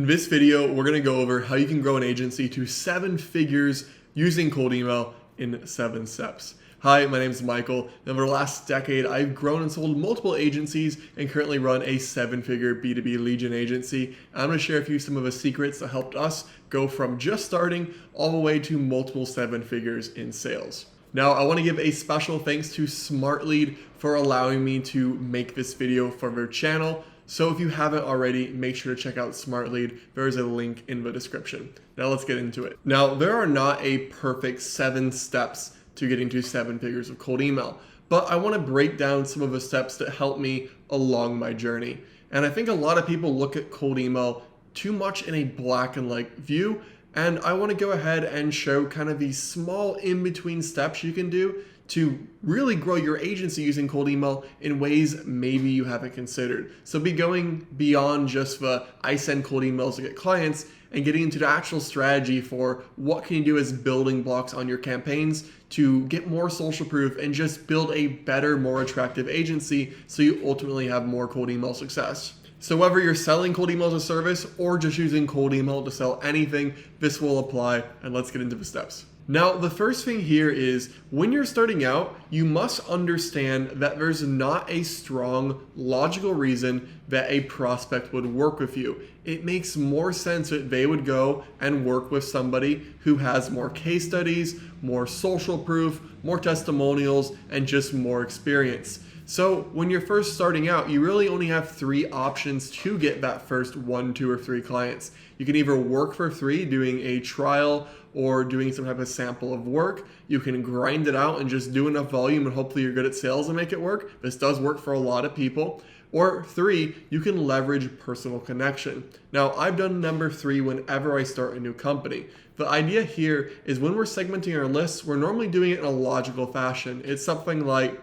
In this video, we're going to go over how you can grow an agency to 7 figures using cold email in 7 steps. Hi, my name is Michael, and over the last decade, I've grown and sold multiple agencies and currently run a 7-figure B2B lead gen agency. I'm going to share with you some of the secrets that helped us go from just starting all the way to multiple 7 figures in sales. Now, I want to give a special thanks to Smartlead for allowing me to make this video for their channel. So if you haven't already, make sure to check out Smartlead. There is a link in the description. Now let's get into it. Now, there are not a perfect 7 steps to getting to 7 figures of cold email, but I want to break down some of the steps that help me along my journey. And I think a lot of people look at cold email too much in a black and white view. And I want to go ahead and show kind of these small in-between steps you can do to really grow your agency using cold email in ways maybe you haven't considered. So be going beyond just the I send cold emails to get clients and getting into the actual strategy for what can you do as building blocks on your campaigns to get more social proof and just build a better, more attractive agency so you ultimately have more cold email success. So whether you're selling cold email as a service or just using cold email to sell anything, this will apply, and let's get into the steps. Now, the first thing here is when you're starting out, you must understand that there's not a strong logical reason that a prospect would work with you. It makes more sense that they would go and work with somebody who has more case studies, more social proof, more testimonials, and just more experience. So when you're first starting out, you really only have 3 options to get that first 1, 2, or 3 clients. You can either work for free doing a trial or doing some type of sample of work. You can grind it out and just do enough volume and hopefully you're good at sales and make it work. This does work for a lot of people. Or 3, you can leverage personal connection. Now, I've done number 3 whenever I start a new company. The idea here is when we're segmenting our lists, we're normally doing it in a logical fashion. It's something like,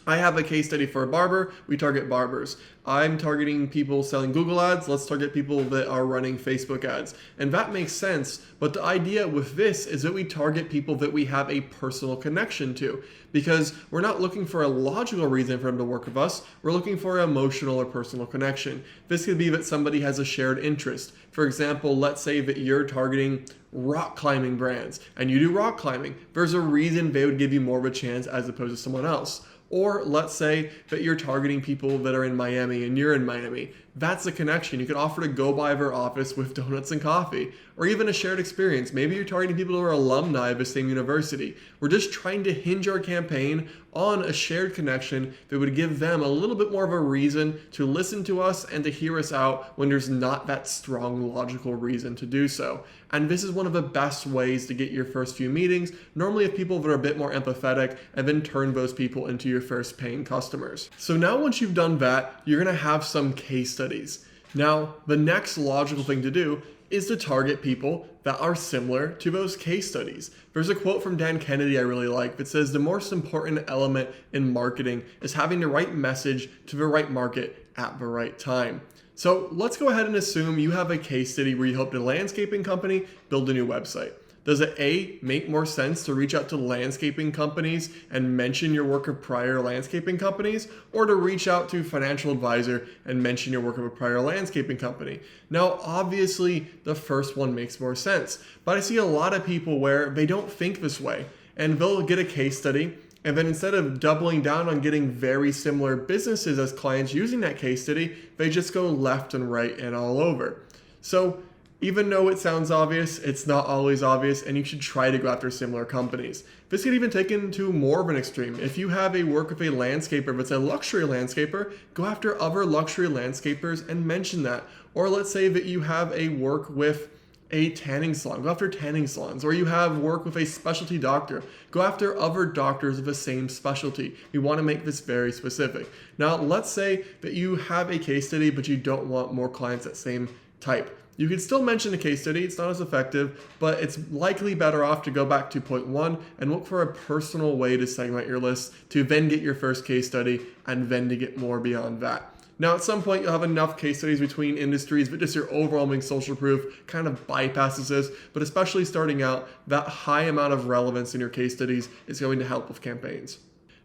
I have a case study for a barber, we target barbers. I'm targeting people selling Google ads, let's target people that are running Facebook ads. And that makes sense, but the idea with this is that we target people that we have a personal connection to, because we're not looking for a logical reason for them to work with us, we're looking for an emotional or personal connection. This could be that somebody has a shared interest. For example, let's say that you're targeting rock climbing brands and you do rock climbing. There's a reason they would give you more of a chance as opposed to someone else. Or let's say that you're targeting people that are in Miami and you're in Miami. That's a connection. You could offer to go by their office with donuts and coffee, or even a shared experience. Maybe you're targeting people who are alumni of the same university. We're just trying to hinge our campaign on a shared connection that would give them a little bit more of a reason to listen to us and to hear us out when there's not that strong logical reason to do so. And this is one of the best ways to get your first few meetings, normally with people that are a bit more empathetic, and then turn those people into your first paying customers. So now once you've done that, you're gonna have some case studies. Now, the next logical thing to do is to target people that are similar to those case studies. There's a quote from Dan Kennedy I really like that says the most important element in marketing is having the right message to the right market at the right time. So let's go ahead and assume you have a case study where you helped a landscaping company build a new website. Does it A, make more sense to reach out to landscaping companies and mention your work of prior landscaping companies, or to reach out to a financial advisor and mention your work of a prior landscaping company? Now, obviously, the first one makes more sense, but I see a lot of people where they don't think this way, and they'll get a case study, and then instead of doubling down on getting very similar businesses as clients using that case study, they just go left and right and all over. So even though it sounds obvious, it's not always obvious, and you should try to go after similar companies. This could even take it to more of an extreme. If you have a work with a landscaper that's a luxury landscaper, go after other luxury landscapers and mention that. Or let's say that you have a work with a tanning salon, go after tanning salons. Or you have work with a specialty doctor, go after other doctors of the same specialty. We want to make this very specific. Now, let's say that you have a case study, but you don't want more clients that same type. You can still mention a case study, it's not as effective, but it's likely better off to go back to point 1 and look for a personal way to segment your list to then get your first case study and then to get more beyond that. Now, at some point, you'll have enough case studies between industries, but just your overwhelming social proof kind of bypasses this. But especially starting out, that high amount of relevance in your case studies is going to help with campaigns.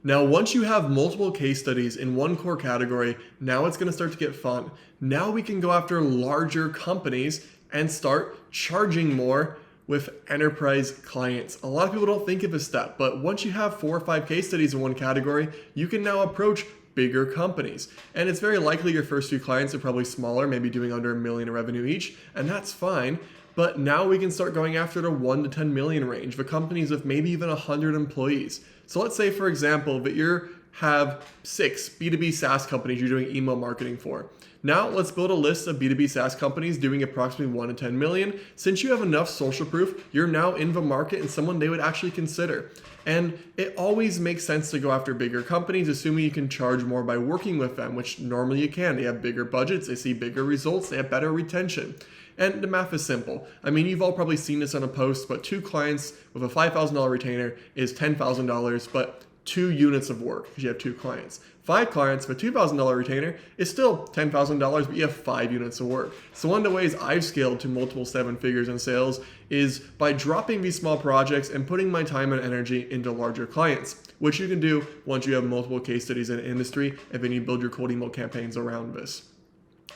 Now, once you have multiple case studies in one core category, now it's going to start to get fun. Now we can go after larger companies and start charging more with enterprise clients. A lot of people don't think of this step, but once you have 4 or 5 case studies in one category, you can now approach bigger companies. And it's very likely your first few clients are probably smaller, maybe doing under $1 million in revenue each, and that's fine. But now we can start going after the 1 to 10 million range for companies with maybe even 100 employees. So let's say, for example, that you have 6 B2B SaaS companies you're doing email marketing for. Now let's build a list of B2B SaaS companies doing approximately 1 to 10 million. Since you have enough social proof, you're now in the market and someone they would actually consider. And it always makes sense to go after bigger companies, assuming you can charge more by working with them, which normally you can. They have bigger budgets, they see bigger results, they have better retention. And the math is simple. I mean, you've all probably seen this on a post, but 2 clients with a $5,000 retainer is $10,000, but 2 units of work because you have 2 clients. 5 clients with a $2,000 retainer is still $10,000, but you have 5 units of work. So one of the ways I've scaled to multiple 7 figures in sales is by dropping these small projects and putting my time and energy into larger clients, which you can do once you have multiple case studies in an industry and then you build your cold email campaigns around this.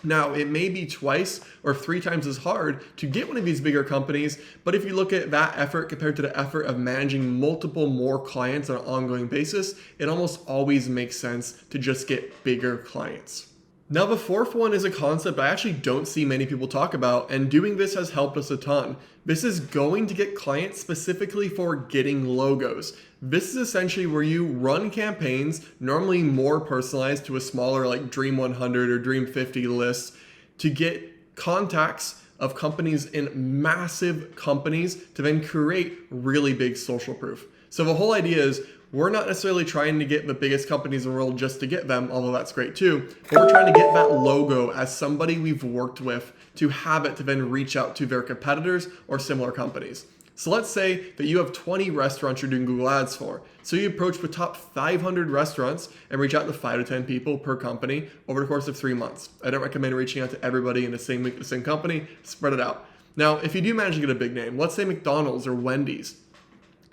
Now, it may be twice or 3 times as hard to get one of these bigger companies, but if you look at that effort compared to the effort of managing multiple more clients on an ongoing basis, it almost always makes sense to just get bigger clients. Now, the fourth one is a concept I actually don't see many people talk about, and doing this has helped us a ton. This is going to get clients specifically for getting logos. This is essentially where you run campaigns, normally more personalized to a smaller like Dream 100 or Dream 50 list, to get contacts of companies in massive companies to then create really big social proof. So the whole idea is we're not necessarily trying to get the biggest companies in the world just to get them, although that's great too, but we're trying to get that logo as somebody we've worked with to have it to then reach out to their competitors or similar companies. So let's say that you have 20 restaurants you're doing Google Ads for. So you approach the top 500 restaurants and reach out to 5 to 10 people per company over the course of 3 months. I don't recommend reaching out to everybody in the same week, the same company, spread it out. Now, if you do manage to get a big name, let's say McDonald's or Wendy's,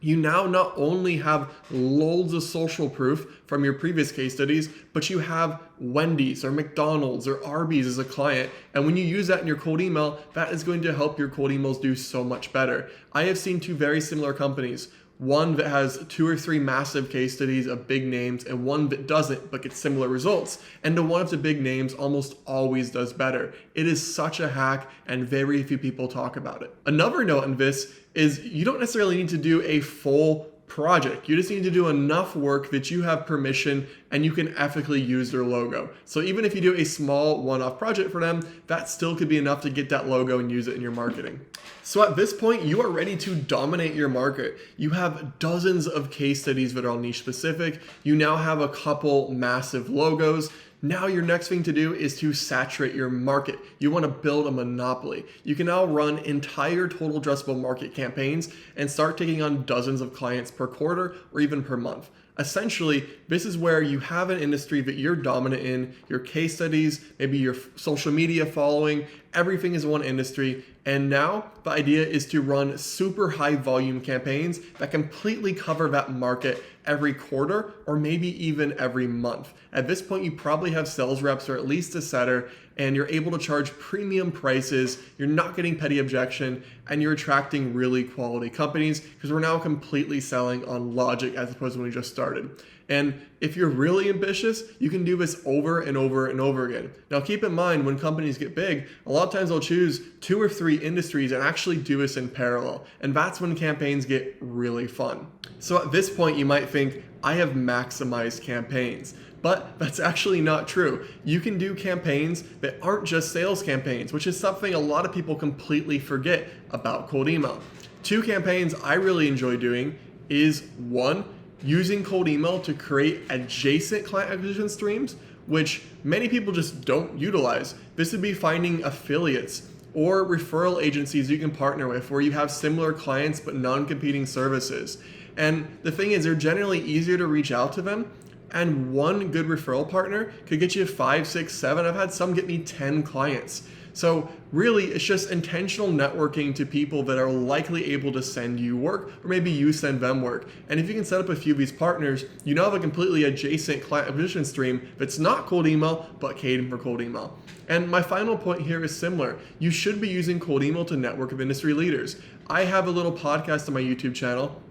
you now not only have loads of social proof from your previous case studies, but you have Wendy's or McDonald's or Arby's as a client. And when you use that in your cold email, that is going to help your cold emails do so much better. I have seen 2 very similar companies. One that has 2 or 3 massive case studies of big names and one that doesn't but gets similar results. And the one of the big names almost always does better. It is such a hack and very few people talk about it. Another note on this is you don't necessarily need to do a full project. You just need to do enough work that you have permission and you can ethically use their logo. So even if you do a small one-off project for them, that still could be enough to get that logo and use it in your marketing. So at this point, you are ready to dominate your market. You have dozens of case studies that are all niche specific. You now have a couple massive logos. Now your next thing to do is to saturate your market. You want to build a monopoly. You can now run entire total addressable market campaigns and start taking on dozens of clients per quarter or even per month. Essentially, this is where you have an industry that you're dominant in, your case studies, maybe your social media following, everything is one industry. And now the idea is to run super high volume campaigns that completely cover that market every quarter or maybe even every month. At this point, you probably have sales reps or at least a setter, and you're able to charge premium prices. You're not getting petty objection, and you're attracting really quality companies because we're now completely selling on logic as opposed to when we just started. And if you're really ambitious, you can do this over and over and over again. Now, keep in mind, when companies get big, a lot of times they'll choose 2 or 3 industries and actually do this in parallel. And that's when campaigns get really fun. So at this point, you might think, I have maximized campaigns. But that's actually not true. You can do campaigns that aren't just sales campaigns, which is something a lot of people completely forget about cold email. 2 campaigns I really enjoy doing is 1, using cold email to create adjacent client acquisition streams, which many people just don't utilize. This would be finding affiliates or referral agencies you can partner with where you have similar clients but non-competing services. And the thing is, they're generally easier to reach out to them, and 1 good referral partner could get you 5, 6, 7. I've had some get me 10 clients. So really, it's just intentional networking to people that are likely able to send you work, or maybe you send them work. And if you can set up a few of these partners, you now have a completely adjacent client acquisition stream that's not cold email, but catered for cold email. And my final point here is similar. You should be using cold email to network with industry leaders. I have a little podcast on my YouTube channel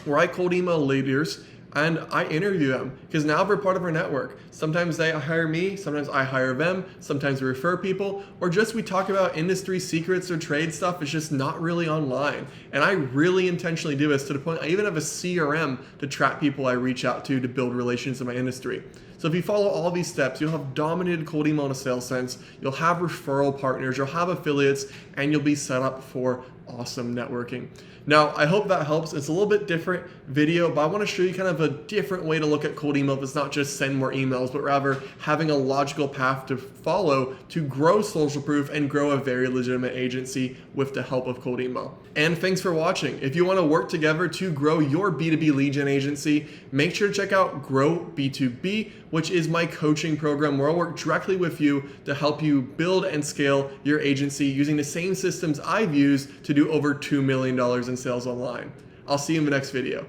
where I cold email leaders and I interview them because now they're part of our network. Sometimes they hire me, sometimes I hire them, sometimes we refer people, or just we talk about industry secrets or trade stuff. It's just not really online. And I really intentionally do this to the point I even have a CRM to track people I reach out to build relations in my industry. So if you follow all these steps, you'll have dominated cold email in a sales sense, you'll have referral partners, you'll have affiliates, and you'll be set up for awesome networking. Now, I hope that helps. It's a little bit different video, but I want to show you kind of a different way to look at cold email. It's not just send more emails, but rather having a logical path to follow to grow social proof and grow a very legitimate agency with the help of cold email. And thanks for watching. If you want to work together to grow your B2B lead gen agency, make sure to check out Grow B2B, which is my coaching program where I'll work directly with you to help you build and scale your agency using the same systems I've used to do over $2 million in sales online. I'll see you in the next video.